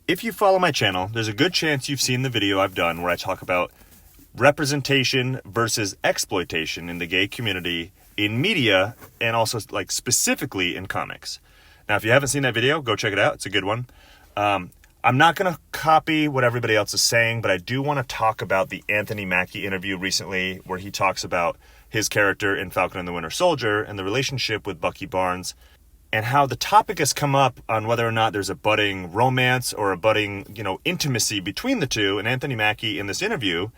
if you follow my channel, there's a good chance you've seen the video I've done where I talk about representation versus exploitation in the gay community in media, and also like specifically in comics. Now, if you haven't seen that video, go check it out. It's a good one. I'm not going to copy what everybody else is saying, but I do want to talk about the Anthony Mackie interview recently where he talks about his character in Falcon and the Winter Soldier and the relationship with Bucky Barnes, and how the topic has come up on whether or not there's a budding romance or a budding, intimacy between the two. And Anthony Mackie in this interview,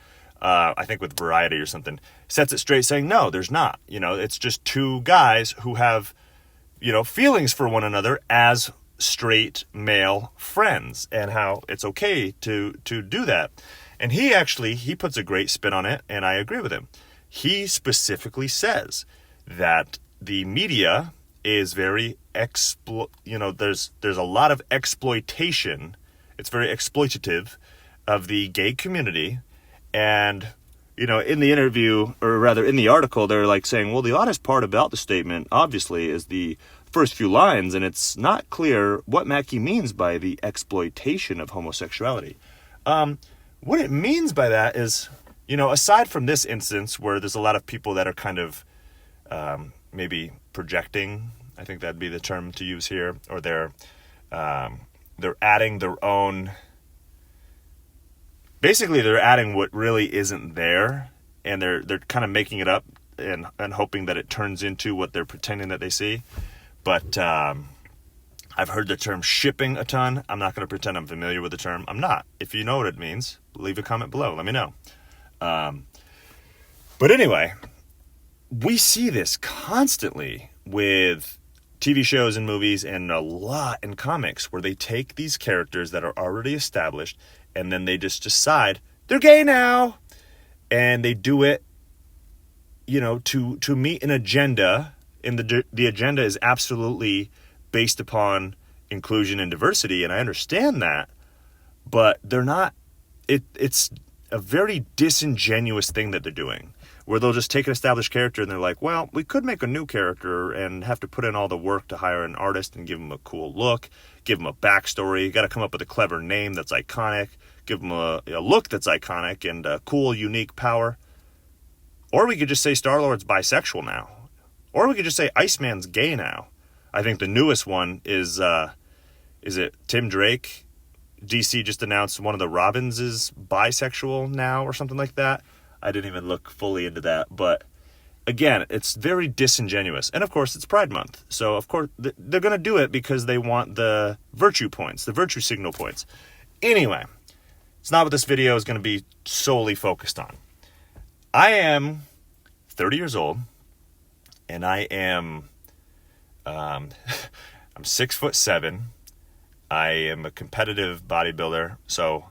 I think with Variety or something, sets it straight saying, no, there's not. It's just two guys who have, feelings for one another as straight male friends, and how it's okay to do that. And he puts a great spin on it, and I agree with him. He specifically says that the media is very there's a lot of exploitation. It's very exploitative of the gay community. And in the interview, or rather in the article, they're like saying, well, the oddest part about the statement obviously is the first few lines, and it's not clear what Mackie means by the exploitation of homosexuality. What it means by that is, aside from this instance where there's a lot of people that are kind of maybe projecting, I think that'd be the term to use here, or they're adding their own, basically they're adding what really isn't there, and they're kind of making it up and hoping that it turns into what they're pretending that they see. But I've heard the term shipping a ton. I'm not going to pretend I'm familiar with the term. I'm not. If you know what it means, leave a comment below. Let me know. But anyway, we see this constantly with TV shows and movies, and a lot in comics, where they take these characters that are already established and then they just decide they're gay now, and they do it, to meet an agenda. And the agenda is absolutely based upon inclusion and diversity, and I understand that, but they're not. It's a very disingenuous thing that they're doing, where they'll just take an established character and they're like, well, we could make a new character and have to put in all the work to hire an artist and give him a cool look, give him a backstory. You got to come up with a clever name that's iconic, give him a look that's iconic and a cool, unique power. Or we could just say Star-Lord's bisexual now. Or we could just say Iceman's gay now. I think the newest one is it Tim Drake? DC just announced one of the Robins is bisexual now or something like that. I didn't even look fully into that. But again, it's very disingenuous. And of course, it's Pride Month. So of course, they're going to do it because they want the virtue points, the virtue signal points. Anyway, it's not what this video is going to be solely focused on. I am 30 years old. And I am, I'm 6'7". I am a competitive bodybuilder, so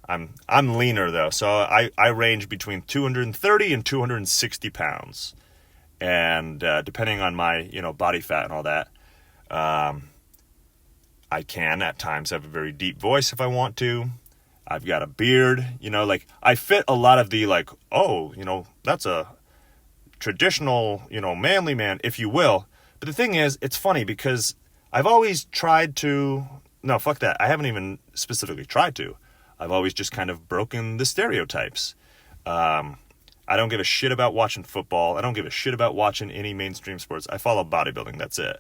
I'm leaner though. So I range between 230 and 260 pounds, and depending on my body fat and all that, I can at times have a very deep voice if I want to. I've got a beard, I fit a lot of the that's a traditional, manly man, if you will. But the thing is, it's funny because I've always tried to, no, fuck that. I haven't even specifically tried to. I've always just kind of broken the stereotypes. I don't give a shit about watching football. I don't give a shit about watching any mainstream sports. I follow bodybuilding. That's it.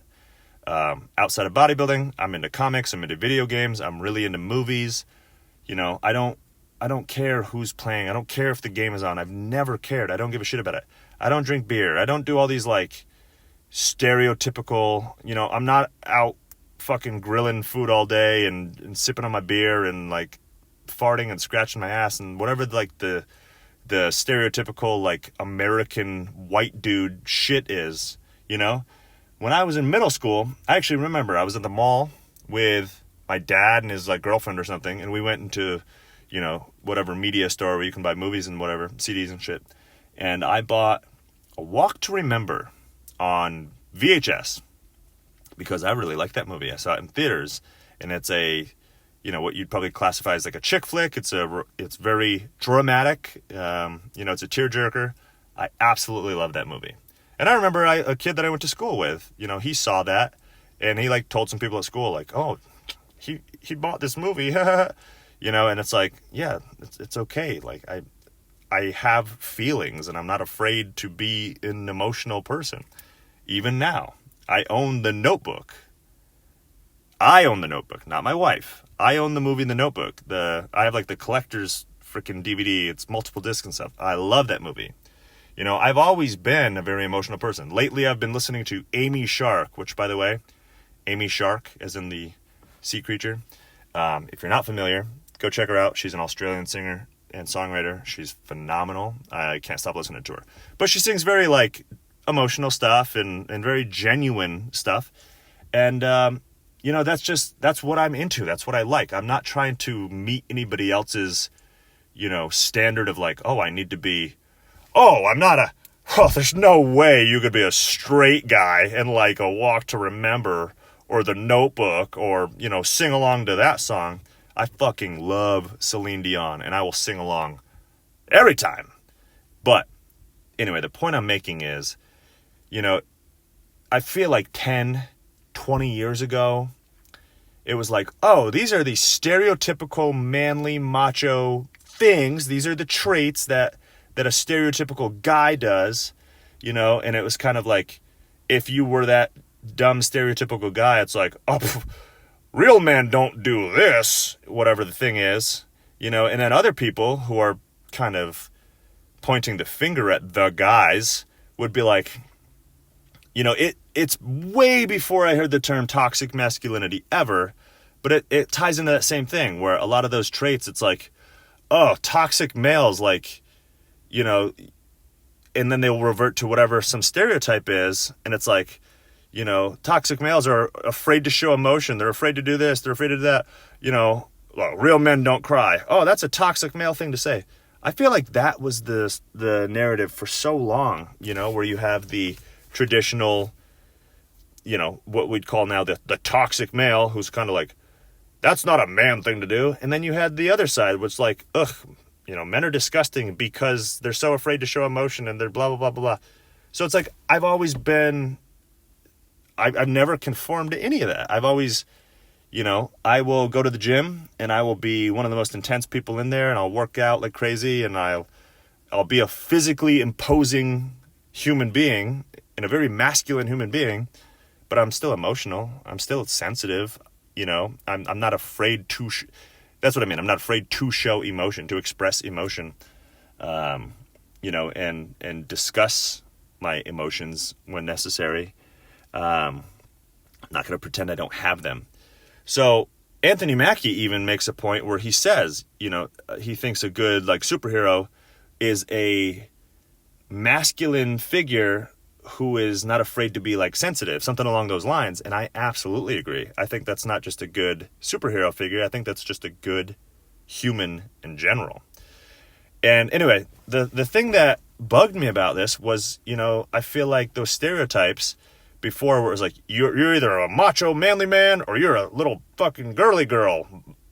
Outside of bodybuilding, I'm into comics. I'm into video games. I'm really into movies. I don't care who's playing. I don't care if the game is on. I've never cared. I don't give a shit about it. I don't drink beer. I don't do all these stereotypical, I'm not out fucking grilling food all day and sipping on my beer and farting and scratching my ass and whatever the stereotypical American white dude shit is, When I was in middle school, I actually remember I was at the mall with my dad and his girlfriend or something, and we went into whatever media store where you can buy movies and whatever, CDs and shit. And I bought A Walk to Remember on VHS because I really liked that movie. I saw it in theaters, and it's what you'd probably classify as a chick flick. It's very dramatic. It's a tearjerker. I absolutely love that movie. And I remember a kid that I went to school with, he saw that, and he told some people at school, oh, he bought this movie, you know, and it's like, yeah, it's okay. Like, I have feelings, and I'm not afraid to be an emotional person. Even now, I own The Notebook. I own The Notebook, not my wife. I own the movie The Notebook. I have like the collector's freaking DVD. It's multiple discs and stuff. I love that movie. You know, I've always been a very emotional person. Lately, I've been listening to Amy Shark, which, by the way, Amy Shark, as in the sea creature. If you're not familiar, go check her out. She's an Australian singer and songwriter. She's phenomenal. I can't stop listening to her. But she sings very, like, emotional stuff and very genuine stuff. And, you know, that's what I'm into. That's what I like. I'm not trying to meet anybody else's, you know, standard of like, oh, I need to be, there's no way you could be a straight guy and like a Walk to Remember or The Notebook or, you know, sing along to that song. I fucking love Celine Dion and I will sing along every time. But anyway, the point I'm making is, you know, I feel like 10, 20 years ago, it was like, oh, these are the stereotypical manly macho things. These are the traits that a stereotypical guy does, you know, and it was kind of like, if you were that dumb stereotypical guy, it's like, oh, real men don't do this, whatever the thing is, you know, and then other people who are kind of pointing the finger at the guys would be like, you know, it's way before I heard the term toxic masculinity ever, but it ties into that same thing where a lot of those traits, it's like, oh, toxic males, like, you know, and then they'll revert to whatever some stereotype is, and it's like, you know, toxic males are afraid to show emotion, they're afraid to do this, they're afraid to do that, you know, well, real men don't cry. Oh, that's a toxic male thing to say. I feel like that was the narrative for so long, you know, where you have the traditional, you know, what we'd call now the toxic male, who's kind of like, that's not a man thing to do. And then you had the other side, which like, ugh, you know, men are disgusting because they're so afraid to show emotion and they're blah, blah, blah, blah, blah. So it's like, I've never conformed to any of that. I've always, you know, I will go to the gym and I will be one of the most intense people in there and I'll work out like crazy and I'll be a physically imposing human being and a very masculine human being, but I'm still emotional. I'm still sensitive. You know, I'm not afraid to, that's what I mean. I'm not afraid to show emotion, to express emotion, you know, and discuss my emotions when necessary. I'm not going to pretend I don't have them. So Anthony Mackie even makes a point where he says, you know, he thinks a good like superhero is a masculine figure who is not afraid to be like sensitive, something along those lines. And I absolutely agree. I think that's not just a good superhero figure. I think that's just a good human in general. And anyway, the thing that bugged me about this was, you know, I feel like those stereotypes before where it was like, you're either a macho manly man or you're a little fucking girly girl,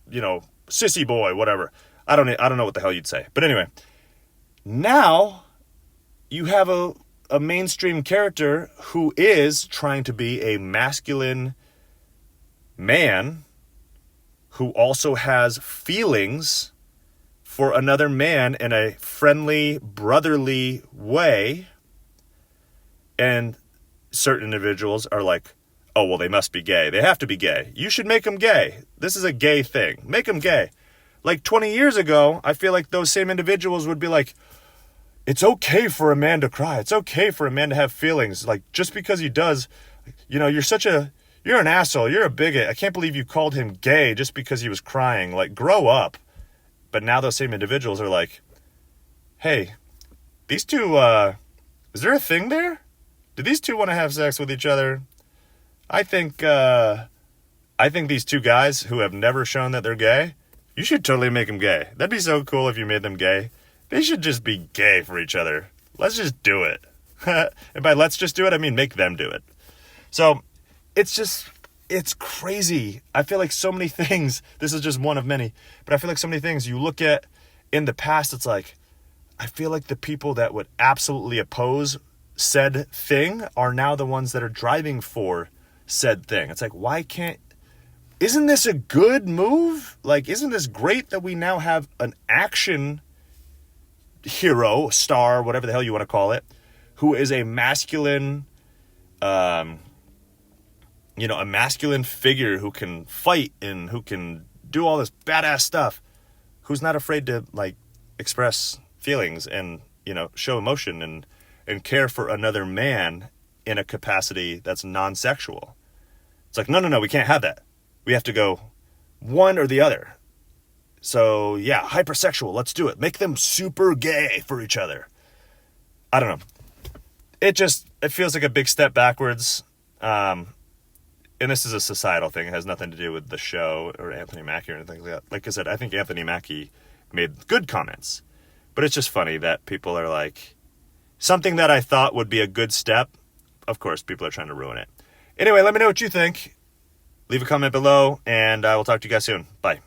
you know, sissy boy, whatever. I don't know what the hell you'd say. But anyway, now you have a mainstream character who is trying to be a masculine man who also has feelings for another man in a friendly, brotherly way. And certain individuals are like, oh, well, they must be gay. They have to be gay. You should make them gay. This is a gay thing. Make them gay. Like 20 years ago, I feel like those same individuals would be like, it's okay for a man to cry. It's okay for a man to have feelings. Like, just because he does, you know, you're an asshole. You're a bigot. I can't believe you called him gay just because he was crying. Like, grow up. But now those same individuals are like, hey, these two, is there a thing there? Do these two want to have sex with each other? I think these two guys who have never shown that they're gay, you should totally make them gay. That'd be so cool if you made them gay. They should just be gay for each other. Let's just do it. And by let's just do it, I mean make them do it. So it's crazy. I feel like so many things, this is just one of many, but I feel like so many things you look at in the past, it's like, I feel like the people that would absolutely oppose said thing are now the ones that are driving for said thing. It's like, why can't isn't this a good move? Like, isn't this great that we now have an action hero, star, whatever the hell you want to call it, who is a masculine, a masculine figure who can fight and who can do all this badass stuff, who's not afraid to, like, express feelings and, show emotion and care for another man in a capacity that's non-sexual. It's like, no, we can't have that. We have to go one or the other. So, yeah, hypersexual, let's do it. Make them super gay for each other. I don't know. It feels like a big step backwards. And this is a societal thing. It has nothing to do with the show or Anthony Mackie or anything like that. Like I said, I think Anthony Mackie made good comments. But it's just funny that people are like, something that I thought would be a good step, of course, people are trying to ruin it. Anyway, let me know what you think. Leave a comment below, and I will talk to you guys soon. Bye.